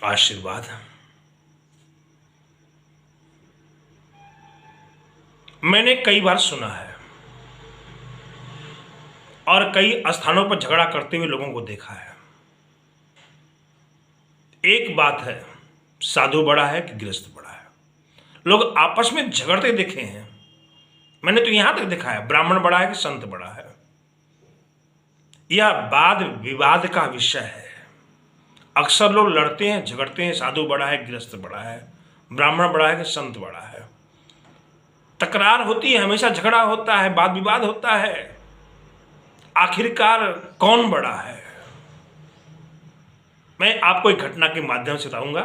आशीर्वाद। मैंने कई बार सुना है और कई स्थानों पर झगड़ा करते हुए लोगों को देखा है। एक बात है, साधु बड़ा है कि गृहस्थ बड़ा है। लोग आपस में झगड़ते देखे हैं। मैंने तो यहां तक देखा है, ब्राह्मण बड़ा है कि संत बड़ा है। यह वाद विवाद का विषय है। अक्सर लोग लड़ते हैं, झगड़ते हैं, साधु बड़ा है, गृहस्थ बड़ा है, ब्राह्मण बड़ा है कि संत बड़ा है। तकरार होती है, हमेशा झगड़ा होता है, वाद विवाद होता है। आखिरकार कौन बड़ा है? मैं आपको एक घटना के माध्यम से बताऊंगा।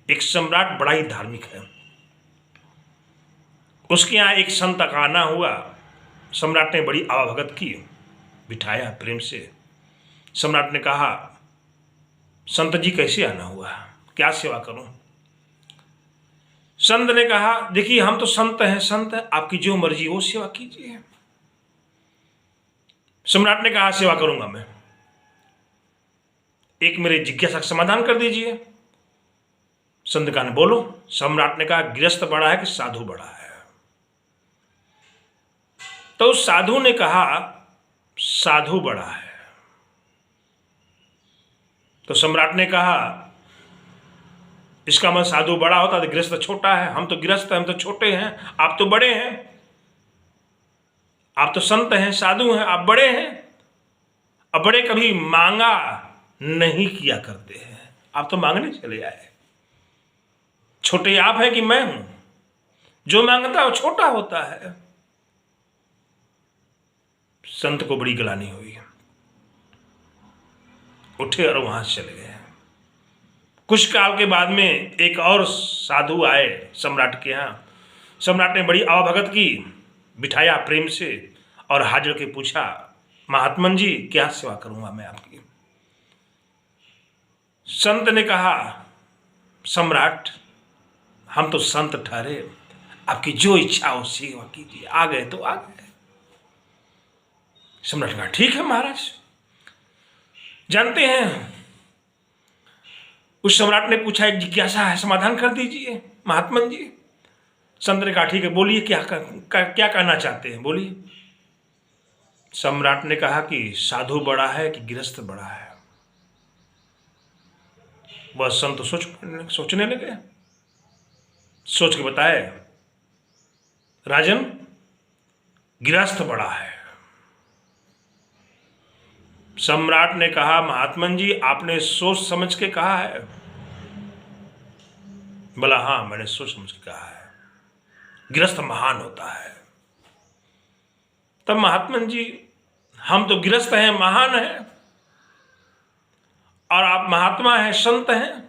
एक सम्राट बड़ा ही धार्मिक है। उसके यहाँ एक संत का आना हुआ। सम्राट ने बड़ी आवाभगत की, बिठाया प्रेम से। सम्राट ने कहा, संत जी कैसे आना हुआ, क्या सेवा करूं? संत ने कहा, देखिए हम तो संत हैं, संत हैं, आपकी जो मर्जी हो सेवा कीजिए। सम्राट ने कहा, सेवा करूंगा मैं, एक मेरे जिज्ञासा का समाधान कर दीजिए। संत का ने बोलो। सम्राट ने कहा, गृहस्थ बड़ा है कि साधु बड़ा है? तो साधु ने कहा, साधु बड़ा है। तो सम्राट ने कहा, इसका मतलब साधु बड़ा होता तो गृहस्थ छोटा है। हम तो गृहस्थ हैं, हम तो छोटे हैं, आप तो बड़े हैं। आप तो संत हैं, साधु हैं, आप बड़े हैं। अब बड़े कभी मांगा नहीं किया करते हैं, आप तो मांगने चले आए। छोटे आप हैं कि मैं हूं? जो मांगता है वो छोटा होता है। संत को बड़ी गिलानी हुई, उठे और वहां से चले गए। कुछ काल के बाद में एक और साधु आए सम्राट के यहाँ। सम्राट ने बड़ी आवाभगत की, बिठाया प्रेम से और हाजिर के पूछा, महात्मन जी क्या सेवा करूंगा मैं आपकी? संत ने कहा, सम्राट हम तो संत ठहरे, आपकी जो इच्छा हो सेवा कीजिए। आ गए तो आ गए। सम्राट ने कहा, ठीक है महाराज। जानते हैं, उस सम्राट ने पूछा, एक जिज्ञासा है, समाधान कर दीजिए महात्मन जी। संत ने कहा, ठीक है, बोलिए क्या कहना चाहते हैं, बोलिए। सम्राट ने कहा कि साधु बड़ा है कि गृहस्थ बड़ा है? वह संत सोचने लगे, सोच के बताए, राजन गृहस्थ बड़ा है। सम्राट ने कहा, महात्मन जी आपने सोच समझ के कहा है? बोला, हाँ मैंने सोच समझ के कहा है, गृहस्थ महान होता है। तब महात्मन जी हम तो गृहस्थ हैं, महान हैं, और आप महात्मा हैं, संत हैं,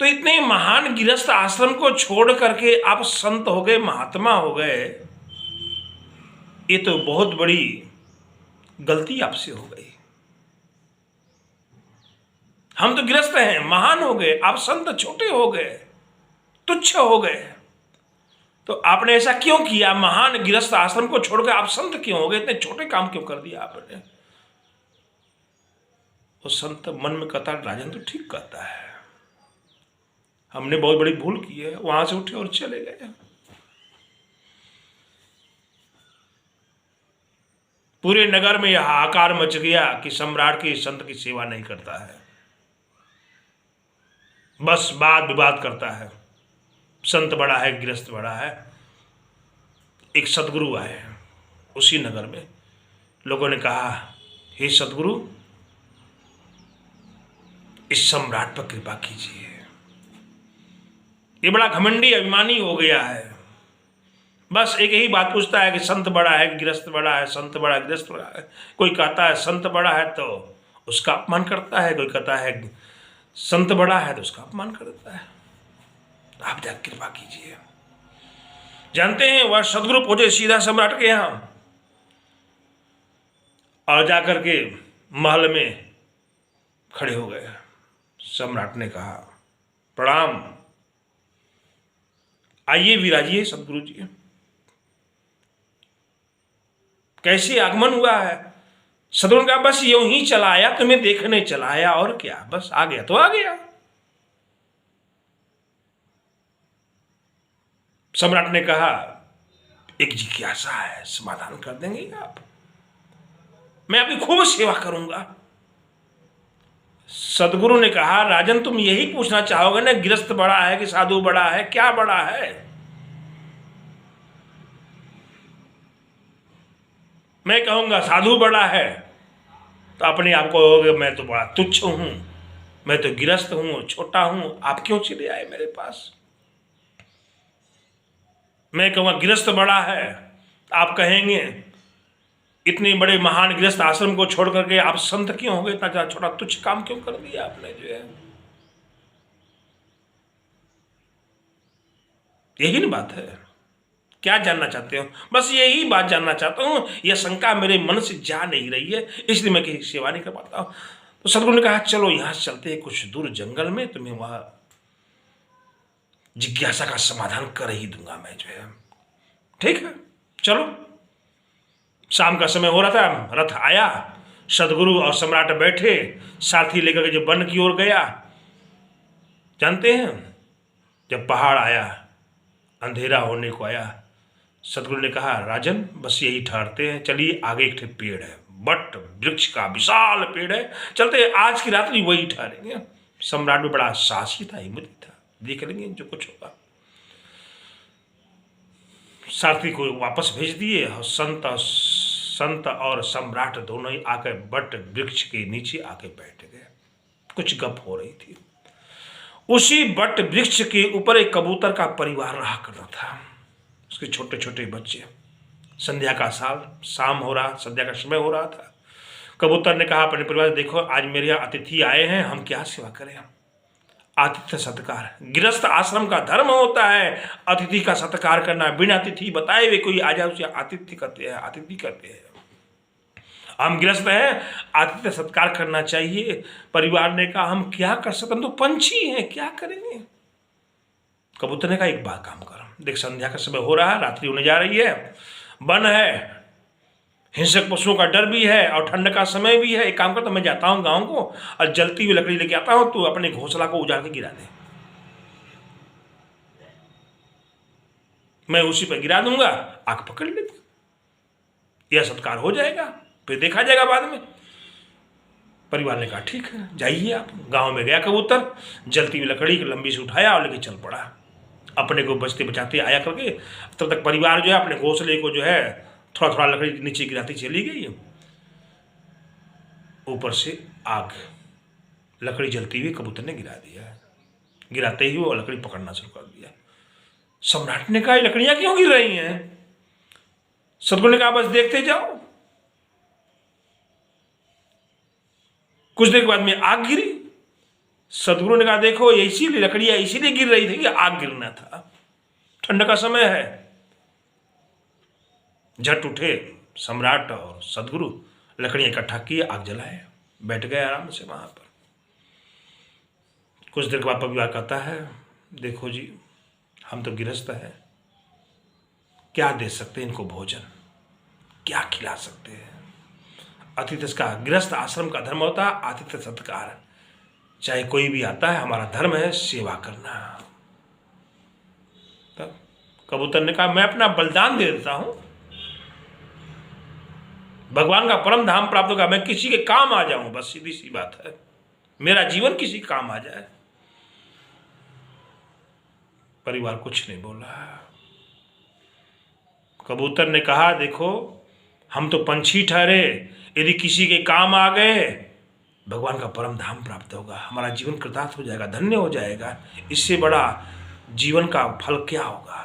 तो इतने महान गृहस्थ आश्रम को छोड़ करके आप संत हो गए, महात्मा हो गए, ये तो बहुत बड़ी गलती आपसे हो गई। हम तो गृहस्थ हैं, महान हो गए, आप संत छोटे हो गए, तुच्छ हो गए। तो आपने ऐसा क्यों किया? महान गृहस्थ आश्रम को छोड़कर आप संत क्यों हो गए? इतने छोटे काम क्यों कर दिया आपने? वो संत मन में कहता, राजन तो ठीक कहता है, हमने बहुत बड़ी भूल की है। वहां से उठे और चले गए। पूरे नगर में यह हाहाकार मच गया कि सम्राट की संत की सेवा नहीं करता है, बस वाद विवाद करता है। संत बड़ा है, गृहस्थ बड़ा है। एक सदगुरु आए उसी नगर में। लोगों ने कहा, हे सदगुरु इस सम्राट पर कृपा कीजिए, ये बड़ा घमंडी अभिमानी हो गया है। बस एक ही बात पूछता है कि संत बड़ा है, गृहस्थ बड़ा है, संत बड़ा है, गृहस्थ बड़ा है। कोई कहता है संत बड़ा है तो उसका अपमान करता है, कोई कहता है संत बड़ा है तो उसका अपमान करता है। आप जा कृपा कीजिए। जानते हैं, वह सदगुरु पहुंचे सीधा सम्राट के यहां और जाकर के महल में खड़े हो गए। सम्राट ने कहा, प्रणाम, आइए विराजिए सदगुरु जी। कैसे आगमन हुआ है? सदगुरु ने कहा बस यूं ही चला आया, तुम्हें देखने चला आया, और क्या, बस आ गया तो आ गया। सम्राट ने कहा एक जिज्ञासा है, समाधान कर देंगे आप? मैं आपकी खूब सेवा करूंगा। सदगुरु ने कहा राजन तुम यही पूछना चाहोगे ना, गृहस्थ बड़ा है कि साधु बड़ा है, क्या बड़ा है? मैं कहूंगा साधु बड़ा है तो अपने आप को कहोगे मैं तो बड़ा तुच्छ हूं, मैं तो गृहस्थ हूं, छोटा हूं, आप क्यों चले आए मेरे पास? मैं कहूंगा गृहस्थ बड़ा है, आप कहेंगे इतने बड़े महान गृहस्थ आश्रम को छोड़ करके आप संत क्यों हो गए, इतना छोटा तुच्छ काम क्यों कर दिया आपने? जो है यही ना बात है। क्या जानना चाहते हो? बस यही बात जानना चाहता हूं। यह शंका मेरे मन से जा नहीं रही है, इसलिए मैं किसी सेवा नहीं कर पाता हूं। तो सदगुरु ने कहा चलो यहां से चलते हैं कुछ दूर जंगल में, तुम्हें वहां जिज्ञासा का समाधान कर ही दूंगा मैं, जो है ठीक है चलो। शाम का समय हो रहा था, रथ आया, सदगुरु और सम्राट बैठे, सारथी लेकर के जो वन की ओर गया। जानते हैं जब पहाड़ आया, अंधेरा होने को आया, सदगुरु ने कहा राजन बस यही ठहरते हैं, चलिए आगे एक पेड़ है, बट वृक्ष का विशाल पेड़ है, चलते आज की रात्रि वही ठहरेंगे। सम्राट भी बड़ा साहसी था, हिम्मती था, देख लेंगे जो कुछ होगा। सारथी को वापस भेज दिए और संत और सम्राट दोनों ही आकर बट वृक्ष के नीचे आके बैठ गए। कुछ गप हो रही थी। उसी बट वृक्ष के ऊपर एक कबूतर का परिवार रहा करता था, उसके छोटे छोटे बच्चे। संध्या का शाम हो रहा, संध्या का समय हो रहा था। कबूतर ने कहा अपने परिवार से देखो आज मेरे यहाँ अतिथि आए हैं, हम क्या सेवा करें? आतिथ्य सत्कार गृहस्थ आश्रम का धर्म होता है, अतिथि का सत्कार करना, बिना अतिथि बताए हुए कोई आ जाए उसे आतिथ्य करते हैं, अतिथि करते हैं। हम गृहस्थ हैं, आतिथ्य सत्कार करना चाहिए। परिवार ने कहा हम क्या कर सकते, हम तो पंछी हैं, क्या करेंगे? कबूतर ने कहा एक बात काम कर, देख संध्या का समय हो रहा है, रात्रि होने जा रही है, वन है, हिंसक पशुओं का डर भी है और ठंड का समय भी है। एक काम कर तो मैं जाता हूं गांव को और जलती हुई लकड़ी लेके आता हूं, तो अपने घोंसला को उजाड़ के गिरा दे, मैं उसी पर गिरा दूंगा, आग पकड़ लेती, यह सत्कार हो जाएगा, फिर देखा जाएगा बाद में। परिवार ने कहा ठीक है जाइए आप। गांव में गया कबूतर, जलती हुई लकड़ी लंबी से उठाया और लेके चल पड़ा, अपने को बचते बचाते आया करके। तब तक परिवार जो है अपने घोंसले को जो है थोड़ा थोड़ा लकड़ी नीचे गिराती चली गई। ऊपर से आग, लकड़ी जलती हुई कबूतर ने गिरा दिया, गिराते ही वो लकड़ी पकड़ना शुरू कर दिया। सम्राट ने कहा लकड़ियां क्यों गिर रही हैं? सदगुरु ने कहा बस देखते जाओ। कुछ देर के बाद में आग गिरी। सदगुरु ने कहा देखो इसीलिए लकड़ियां इसीलिए गिर रही थी कि आग गिरना था, ठंड का समय है। झट उठे सम्राट और सदगुरु, लकड़ियां इकट्ठा किए, आग जलाए, बैठ गए आराम से वहां पर। कुछ देर के बाद परिवार कहता है देखो जी हम तो गृहस्थ हैं, क्या दे सकते हैं इनको भोजन, क्या खिला सकते हैं? आतिथ्य का, गृहस्थ आश्रम का धर्म होता है आतिथ्य सत्कार, चाहे कोई भी आता है हमारा धर्म है सेवा करना। तब कबूतर ने कहा मैं अपना बलिदान दे देता हूं, भगवान का परम धाम प्राप्त होगा, मैं किसी के काम आ जाऊं, बस सीधी सी बात है, मेरा जीवन किसी के काम आ जाए। परिवार कुछ नहीं बोला। कबूतर ने कहा देखो हम तो पंछी ठहरे, यदि किसी के काम आ गए भगवान का परम धाम प्राप्त होगा, हमारा जीवन कृतार्थ हो जाएगा, धन्य हो जाएगा, इससे बड़ा जीवन का फल क्या होगा?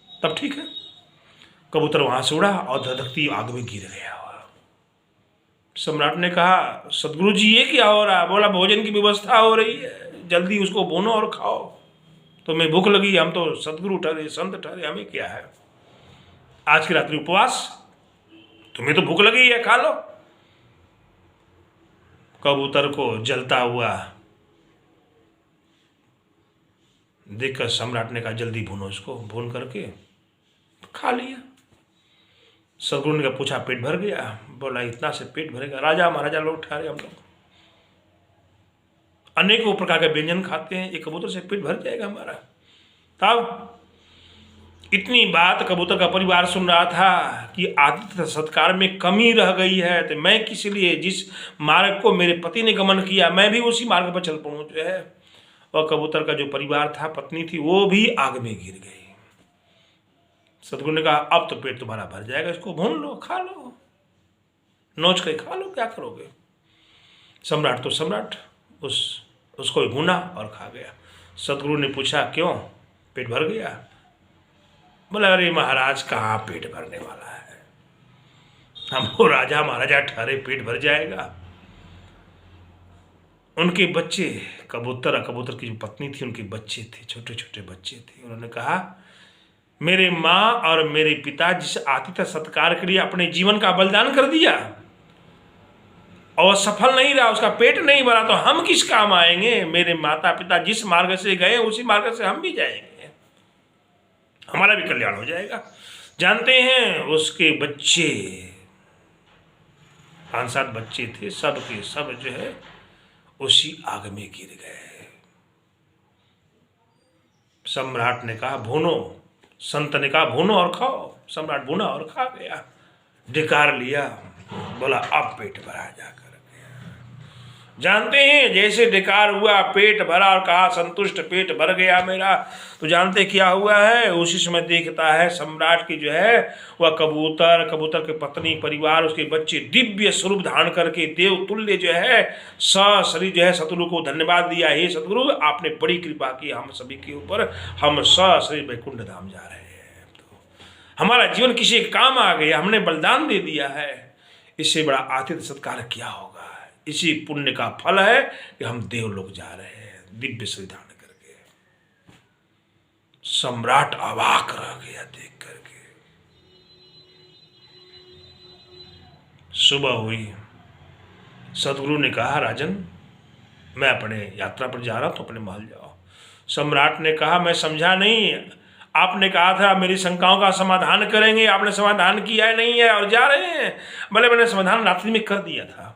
तब ठीक है, कबूतर वहां से उड़ा और धधकती आग में गिर गया। सम्राट ने कहा सदगुरु जी ये क्या हो रहा है? बोला भोजन की व्यवस्था हो रही है, जल्दी उसको भूनो और खाओ। तो मैं भूख लगी, हम तो सदगुरु ठहरे, संत ठहरे, हमें क्या है, आज की रात्रि उपवास, तुम्हें तो भूख लगी है, खा लो। कबूतर को जलता हुआ देखकर सम्राट ने कहा जल्दी भूनो इसको, भून करके खा लिया। सदगुरु ने पूछा पेट भर गया? बोला इतना से पेट भरेगा? राजा महाराजा लोग ठहरे, हम लोग अनेकों प्रकार के व्यंजन खाते हैं, एक कबूतर से पेट भर जाएगा हमारा? तब इतनी बात कबूतर का परिवार सुन रहा था कि आतिथ्य सत्कार में कमी रह गई है, तो मैं किस लिए, जिस मार्ग को मेरे पति ने गमन किया मैं भी उसी मार्ग पर चल पड़ूं जो है। और कबूतर का जो परिवार था, पत्नी थी, वो भी आग में गिर गई। सतगुरु ने कहा अब तो पेट तुम्हारा भर जाएगा, इसको भून लो, खा लो, नोच के खा लो, क्या करोगे। सम्राट तो सम्राट उसको ही भूना और खा गया। सतगुरु ने पूछा क्यों, पेट भर गया? बोला अरे महाराज कहाँ पेट भरने वाला है, हमको राजा महाराजा ठहरे, पेट भर जाएगा। उनके बच्चे, कबूतर की जो पत्नी थी, उनके बच्चे थे, छोटे छोटे बच्चे थे। उन्होंने कहा मेरे माँ और मेरे पिता जिस आतिथ्य सत्कार के लिए अपने जीवन का बलिदान कर दिया और सफल नहीं रहा, उसका पेट नहीं भरा, तो हम किस काम आएंगे। मेरे माता पिता जिस मार्ग से गए उसी मार्ग से हम भी जाएंगे, हमारा भी कल्याण हो जाएगा। जानते हैं उसके बच्चे 5-7 बच्चे थे, सब के सब जो है उसी आग में गिर गए। सम्राट ने कहा भूनो, संत ने कहा भूनो और खाओ। सम्राट भूना और खा गया, धिकार लिया, बोला अब पेट भरा जाकर गया। जानते हैं जैसे धिकार हुआ, पेट भरा और कहा संतुष्ट, पेट भर गया मेरा, तो जानते क्या हुआ है। उसी समय देखता है सम्राट की जो है वह कबूतर के पत्नी, परिवार, उसके बच्चे दिव्य स्वरूप धारण करके देव तुल्य जो है सशरीर जो है सतगुरु को धन्यवाद दिया, हे सतगुरु आपने बड़ी कृपा की हम सभी के ऊपर, हम सशरीर वैकुंठ धाम जा रहे हैं, तो हमारा जीवन किसी काम आ गया, हमने बलिदान दे दिया है, इससे बड़ा आतिथ्य सत्कार क्या होगा। इसी पुण्य का फल है कि हम देवलोक जा रहे हैं दिव्य शरीर धारण करके। सम्राट अवाक रह गया देख करके। सुबह हुई, सदगुरु ने कहा राजन मैं अपने यात्रा पर जा रहा हूं, तो अपने महल जाओ। सम्राट ने कहा मैं समझा नहीं, आपने कहा था मेरी शंकाओं का समाधान करेंगे, आपने समाधान किया नहीं है और जा रहे हैं। भले मैंने समाधान रात्रि में कर दिया था।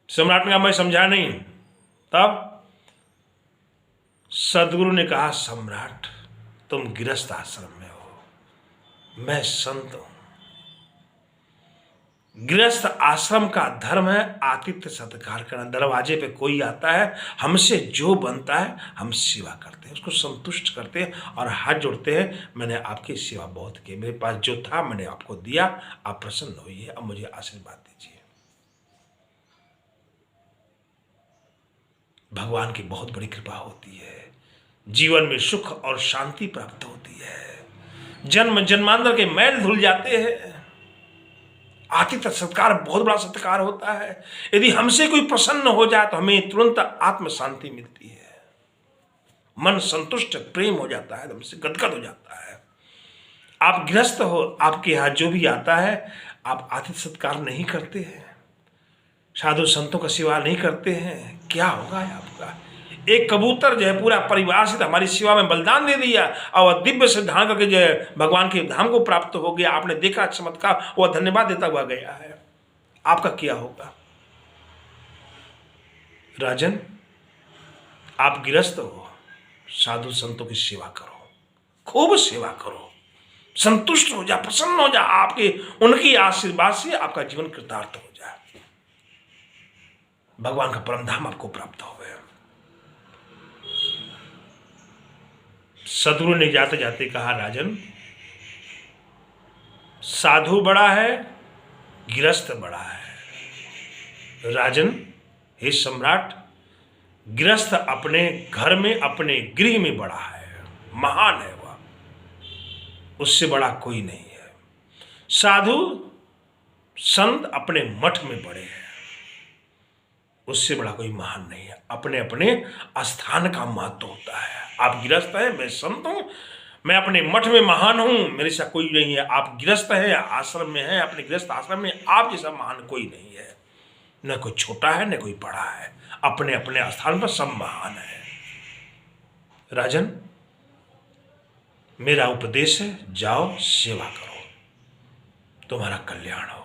सम्राट ने कहा मैं समझा नहीं। तब सदगुरु ने कहा सम्राट तुम गृहस्थ आश्रम में हो, मैं संत हूं। गृहस्थ आश्रम का धर्म है आतिथ्य सत्कार करना। दरवाजे पे कोई आता है, हमसे जो बनता है हम सेवा करते हैं, उसको संतुष्ट करते हैं और हाथ जोड़ते हैं, मैंने आपकी सेवा बहुत की, मेरे पास जो था मैंने आपको दिया, आप प्रसन्न होइए, अब मुझे आशीर्वाद दीजिए। भगवान की बहुत बड़ी कृपा होती है, जीवन में सुख और शांति प्राप्त होती है, जन्म जन्मांतर के मैल धुल जाते हैं। आतिथ्य सत्कार बहुत बड़ा सत्कार होता है। यदि हमसे कोई प्रसन्न हो जाए तो हमें तुरंत आत्म शांति मिलती है, मन संतुष्ट, प्रेम हो जाता है, हमसे गदगद हो जाता है। आप गृहस्थ हो, आपके यहाँ जो भी आता है आप आतिथ्य सत्कार नहीं करते हैं, साधु संतों का सेवा नहीं करते हैं, क्या होगा आपका। एक कबूतर जो है पूरा परिवार से हमारी सेवा में बलिदान दे दिया और दिव्य से धारण करके जो है भगवान के धाम को प्राप्त हो गया। आपने देखा चमत्कार, वह धन्यवाद देता हुआ गया है, आपका क्या होगा। राजन आप गृहस्थ हो, साधु संतों की सेवा करो, खूब सेवा करो, संतुष्ट हो जा, प्रसन्न हो जा, आपके उनकी आशीर्वाद से आपका जीवन कृतार्थ हो जाए, भगवान का परम धाम आपको प्राप्त हो गया। सदगुरु ने जाते जाते कहा राजन साधु बड़ा है, गृहस्थ बड़ा है। राजन हे सम्राट, गृहस्थ अपने घर में अपने गृह में बड़ा है, महान है वह, उससे बड़ा कोई नहीं है। साधु संत अपने मठ में बड़े हैं, उससे बड़ा कोई महान नहीं है। अपने अपने स्थान का महत्व होता है। आप गृहस्थ हैं, मैं संत हूं, मैं अपने मठ में महान हूं, मेरे से कोई नहीं है। आप गृहस्थ हैं, आश्रम में हैं, अपने गृहस्थ आश्रम में आप जैसा महान कोई नहीं है, न कोई छोटा है न कोई बड़ा है, अपने अपने स्थान पर सब महान है। राजन मेरा उपदेश है, जाओ सेवा करो, तुम्हारा कल्याण हो।